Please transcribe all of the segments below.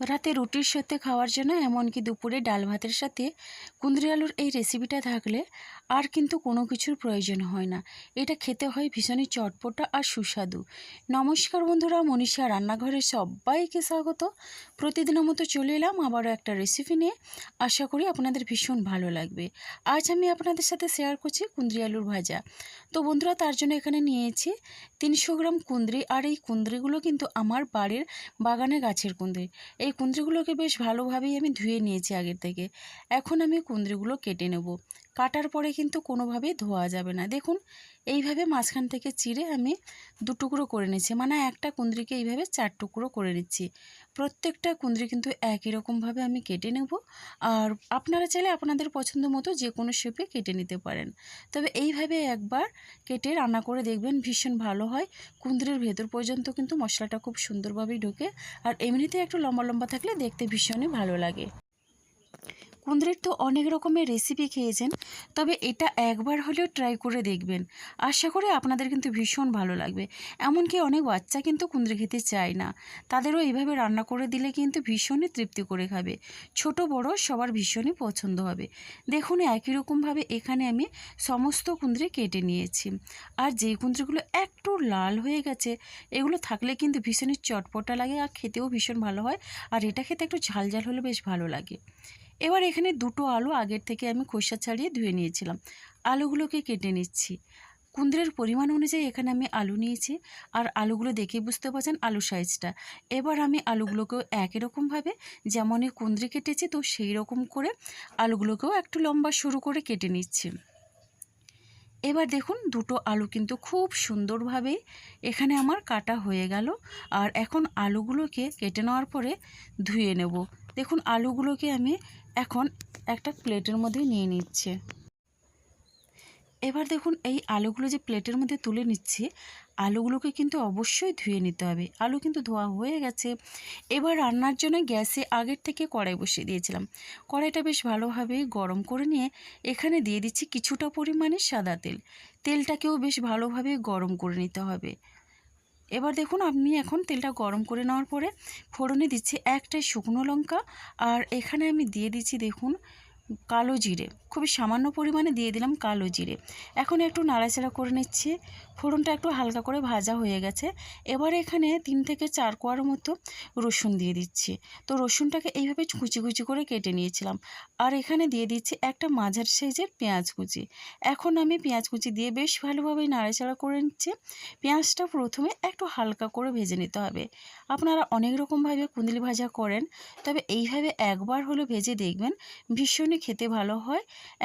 রাতে রুটির সাথে খাওয়ার জন্য এমনকি দুপুরে ডাল ভাতের সাথে কুঁদরি আলুর এই রেসিপিটা থাকলে আর কিন্তু কোনো কিছুর প্রয়োজন হয় না। এটা খেতে হয় ভীষণই চটপটা আর সুস্বাদু। নমস্কার বন্ধুরা, মনীষা রান্নাঘরে সবাইকে স্বাগত। প্রতিদিনের মতো চলে এলাম আবারও একটা রেসিপি নিয়ে। আশা করি আপনাদের ভীষণ ভালো লাগবে। আজ আমি আপনাদের সাথে শেয়ার করছি কুঁদরি আলুর ভাজা। তো বন্ধুরা, তার জন্য এখানে নিয়েছি 300 গ্রাম কুঁদরি। আর এই কুঁদরিগুলো কিন্তু আমার বাড়ির বাগানে গাছের কুঁদরি। এই কুঁদরিগুলোকে বেশ ভালোভাবেই আমি ধুয়ে নিয়েছি আগের থেকে। এখন আমি কুঁদরিগুলো কেটে নেব। কাটার পরে কিন্তু কোনোভাবেই ধোয়া যাবে না। দেখুন, এইভাবে মাঝখান থেকে চিড়ে আমি 2 টুকরো করে নিচ্ছি, মানে একটা কুঁদরিকে এইভাবে 4 টুকরো করে নিচ্ছি। প্রত্যেকটা কুঁদরি কিন্তু একই রকমভাবে আমি কেটে নেব। আর আপনারা চাইলে আপনাদের পছন্দ মতো যে কোনো শেপে কেটে নিতে পারেন। তবে এইভাবে একবার কেটে রান্না করে দেখবেন, ভীষণ ভালো হয়। কুঁদরির ভেতর পর্যন্ত কিন্তু মশলাটা খুব সুন্দরভাবেই ঢোকে। আর এমনিতে একটু লম্বা লম্বা থাকলে দেখতে ভীষণই ভালো লাগে। কুঁদরির তো অনেক রকমের রেসিপি খেয়েছেন, তবে এটা একবার হলেও ট্রাই করে দেখবেন। আশা করি আপনাদের কিন্তু ভীষণ ভালো লাগবে। এমনকি অনেক বাচ্চা কিন্তু কুঁদরি খেতে চায় না, তাদেরও এইভাবে রান্না করে দিলে কিন্তু ভীষণই তৃপ্তি করে খাবে। ছোট বড় সবার ভীষণই পছন্দ হবে। দেখুন, একই রকমভাবে এখানে আমি সমস্ত কুঁদরি কেটে নিয়েছি। আর যেই কুঁদরিগুলো একটু লাল হয়ে গেছে, এগুলো থাকলে কিন্তু ভীষণই চটপটা লাগে আর খেতেও ভীষণ ভালো হয়। আর এটা খেতে একটু ঝাল ঝাল হলে বেশ ভালো লাগে। এবার এখানে 2টো আলু আগের থেকে আমি খোসা ছাড়িয়ে ধুয়ে নিয়েছিলাম। আলুগুলোকে কেটে নিচ্ছি। কুঁদরির পরিমাণ অনুযায়ী এখানে আমি আলু নিয়েছি। আর আলুগুলো দেখেই বুঝতে পারছেন আলু সাইজটা। এবার আমি আলুগুলোকেও একই রকমভাবে যেমনই কুঁদরি কেটেছি, তো সেই রকম করে আলুগুলোকেও একটু লম্বা সরু করে কেটে নিচ্ছি। এবার দেখুন, 2টো আলু কিন্তু খুব সুন্দরভাবেই এখানে আমার কাটা হয়ে গেল। আর এখন আলুগুলোকে কেটে নেওয়ার পরে ধুয়ে নেব। দেখুন, আলুগুলোকে আমি এখন একটা প্লেটের মধ্যে নিয়ে নিচ্ছি। এবার দেখুন, এই আলুগুলো যে প্লেটের মধ্যে তুলে নিচ্ছি, আলুগুলোকে কিন্তু অবশ্যই ধুয়ে নিতে হবে। আলু কিন্তু ধোয়া হয়ে গেছে। এবার রান্নার জন্য গ্যাসে আগের থেকে কড়াই বসিয়ে দিয়েছিলাম। কড়াইটা বেশ ভালোভাবে গরম করে নিয়ে এখানে দিয়ে দিচ্ছি কিছুটা পরিমাণে সাদা তেল। তেলটাকেও বেশ ভালোভাবে গরম করে নিতে হবে। এবার দেখুন, আমি এখন তেলটা গরম করে নেওয়ার পরে ফোড়নে দিচ্ছি একটা শুকনো লঙ্কা। আর এখানে আমি দিয়ে দিচ্ছি দেখুন কালো জিরে, খুবই সামান্য পরিমাণে দিয়ে দিলাম কালো জিরে। এখন একটু নাড়াচাড়া করে নিচ্ছি। ফোড়নটা একটু হালকা করে ভাজা হয়ে গেছে। এবার এখানে 3 থেকে 4 কোয়ার মতো রসুন দিয়ে দিচ্ছি। তো রসুনটাকে এইভাবে কুচি কুচি করে কেটে নিয়েছিলাম। আর এখানে দিয়ে দিচ্ছি একটা মাঝারি সাইজের পেঁয়াজ কুচি। এখন আমি পেঁয়াজ কুচি দিয়ে বেশ ভালোভাবে নাড়াচাড়া করে নিচ্ছি। পেঁয়াজটা প্রথমে একটু হালকা করে ভেজে নিতে হবে। আপনারা অনেক রকমভাবে কুঁদরি ভাজা করেন, তবে এইভাবে একবার হলে ভেজে দেখবেন, ভীষণই খেতে ভালো হয়।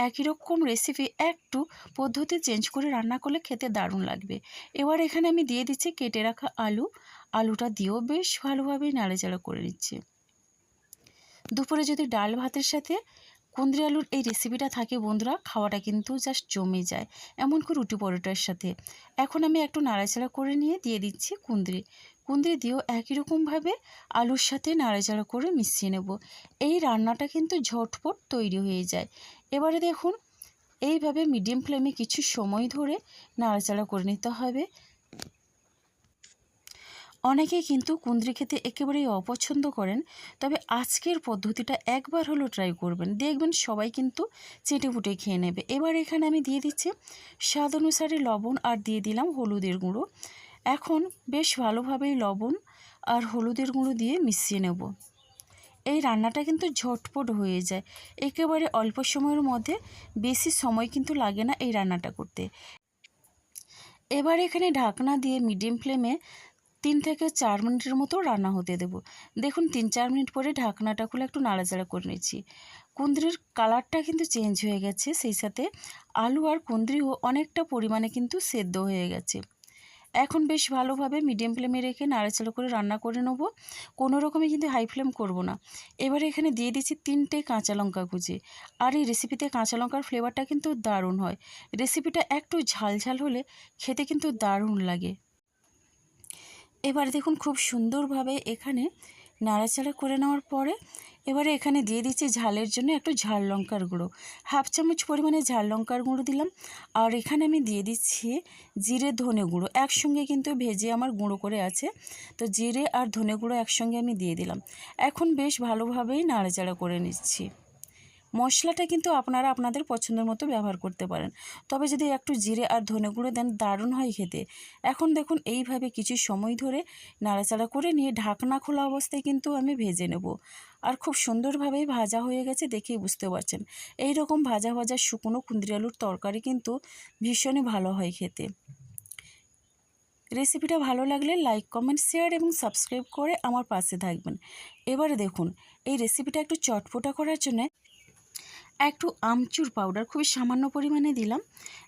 একই রকম রেসিপি একটু পদ্ধতি চেঞ্জ করে রান্না করলে খেতে দারুণ লাগবে। এবার এখানে আমি দিয়ে দিচ্ছি কেটে রাখা আলু। আলুটা দিয়েও বেশ ভালোভাবে নাড়াচাড়া করে নিচ্ছি। দুপুরে যদি ডাল ভাতের সাথে কুঁদরি আলুর এই রেসিপিটা থাকে বন্ধুরা, খাওয়াটা কিন্তু জাস্ট জমে যায়, এমনকি রুটি পরোটার সাথে। এখন আমি একটু নাড়াচাড়া করে নিয়ে দিয়ে দিচ্ছি কুঁদরি। কুঁদরি দিয়েও একই রকমভাবে আলুর সাথে নাড়াচাড়া করে মিশিয়ে নেব। এই রান্নাটা কিন্তু ঝটপট তৈরি হয়ে যায়। এবারে দেখুন, এইভাবে মিডিয়াম ফ্লেমে কিছু সময় ধরে নাড়াচাড়া করে নিতে হবে। অনেকেই কিন্তু কুঁদরি খেতে একেবারেই অপছন্দ করেন, তবে আজকের পদ্ধতিটা একবার হলো ট্রাই করবেন, দেখবেন সবাই কিন্তু চেটেপুটে খেয়ে নেবে। এবার এখানে আমি দিয়ে দিচ্ছি স্বাদ অনুসারে লবণ আর দিয়ে দিলাম হলুদের গুঁড়ো। এখন বেশ ভালোভাবেই লবণ আর হলুদের গুঁড়ো দিয়ে মিশিয়ে নেব। এই রান্নাটা কিন্তু ঝটপট হয়ে যায়, একেবারে অল্প সময়ের মধ্যে, বেশি সময় কিন্তু লাগে না এই রান্নাটা করতে। এবার এখানে ঢাকনা দিয়ে মিডিয়াম ফ্লেমে 3 থেকে 4 মিনিটের মতো রান্না হতে দেব। দেখুন, 3-4 মিনিট পরে ঢাকনাটা খুলে একটু নাড়াচাড়া করে নিচ্ছি। কুঁদরির কালারটা কিন্তু চেঞ্জ হয়ে গেছে, সেই সাথে আলু আর কুঁদরিও অনেকটা পরিমাণে কিন্তু সেদ্ধ হয়ে গেছে। এখন বেশ ভালোভাবে মিডিয়াম ফ্লেমে রেখে নাড়াচাড়া করে রান্না করে নেব। কোনো রকমে কিন্তু হাই ফ্লেম করব না। এবারে এখানে দিয়ে দিচ্ছি 3টে কাঁচা লঙ্কা কুচি। আর এই রেসিপিতে কাঁচা লঙ্কার ফ্লেভারটা কিন্তু দারুণ হয়। রেসিপিটা একটু ঝাল ঝাল হলে খেতে কিন্তু দারুণ লাগে। এবার দেখুন, খুব সুন্দরভাবে এখানে নাড়াচাড়া করে নেওয়ার পরে এবারে এখানে দিয়ে দিচ্ছি ঝালের জন্য একটু ঝাল লঙ্কার গুঁড়ো, 1/2 চামচ পরিমাণে ঝাল লঙ্কার গুঁড়ো দিলাম। আর এখানে আমি দিয়ে দিচ্ছি জিরে ধনে গুঁড়ো, একসঙ্গে কিন্তু ভেজে আমার গুঁড়ো করে আছে, তো জিরে আর ধনে গুঁড়ো একসঙ্গে আমি দিয়ে দিলাম। এখন বেশ ভালোভাবেই নাড়াচাড়া করে নিচ্ছি। মশলাটা কিন্তু আপনারা আপনাদের পছন্দের মতো ব্যবহার করতে পারেন, তবে যদি একটু জিরে আর ধনে গুঁড়ো দেন দারুণ হয় খেতে। এখন দেখুন এইভাবে কিছু সময় ধরে নাড়াচাড়া করে নিয়ে ঢাকনা খোলা অবস্থায় কিন্তু আমি ভেজে নেব। আর খুব সুন্দরভাবেই ভাজা হয়ে গেছে, দেখেই বুঝতে পারছেন। এই রকম ভাজা ভাজা শুকনো কুঁদরি আলুর তরকারি কিন্তু ভীষণই ভালো হয় খেতে। রেসিপিটা ভালো লাগলে লাইক, কমেন্ট, শেয়ার এবং সাবস্ক্রাইব করে আমার পাশে থাকবেন। এবারে দেখুন এই রেসিপিটা একটু চটপটা করার জন্য একটু আমচুর পাউডার খুবই সামান্য পরিমাণে দিলাম।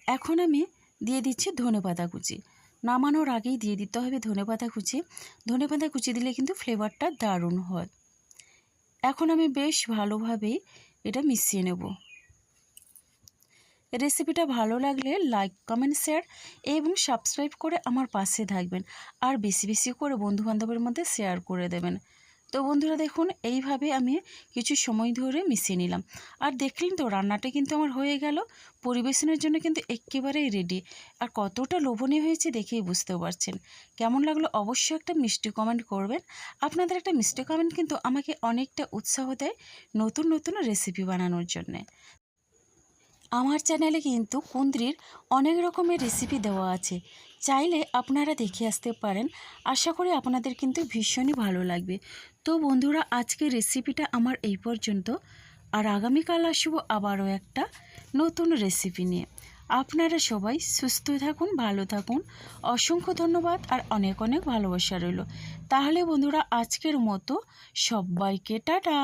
এখন আমি দিয়ে দিচ্ছি ধনেপাতা কুচি। নামানোর আগেই দিয়ে দিতে হবে ধনেপাতা কুচি। ধনেপাতা কুচি দিলে কিন্তু ফ্লেভারটা দারুণ হয়। এখন আমি বেশ ভালোভাবেই এটা মিশিয়ে নেব। রেসিপিটা ভালো লাগলে লাইক, কমেন্ট, শেয়ার এবং সাবস্ক্রাইব করে আমার পাশে থাকবেন। আর বেশি বেশি করে বন্ধুবান্ধবের মধ্যে শেয়ার করে দেবেন। তো বন্ধুরা দেখুন এইভাবে আমি কিছু সময় ধরে মিশিয়ে নিলাম। আর দেখলেন তো রান্নাটা কিন্তু আমার হয়ে গেল। পরিবেশনের জন্য কিন্তু একেবারেই রেডি। আর কতটা লোভনীয় হয়েছে দেখেই বুঝতেও পারছেন। কেমন লাগলো অবশ্যই একটা মিষ্টি কমেন্ট করবেন। আপনাদের একটা মিষ্টি কমেন্ট কিন্তু আমাকে অনেকটা উৎসাহ দেয় নতুন নতুন রেসিপি বানানোর জন্যে। আমার চ্যানেলে কিন্তু কুঁদরির অনেক রকমের রেসিপি দেওয়া আছে, চাইলে আপনারা দেখে আসতে পারেন। আশা করি আপনাদের কিন্তু ভীষণই ভালো লাগবে। তো বন্ধুরা আজকের রেসিপিটা আমার এই পর্যন্ত। আর আগামীকাল আসবো আবারও একটা নতুন রেসিপি নিয়ে। আপনারা সবাই সুস্থ থাকুন, ভালো থাকুন। অসংখ্য ধন্যবাদ আর অনেক অনেক ভালোবাসা রইল। তাহলে বন্ধুরা আজকের মতো সবাইকে টাটা।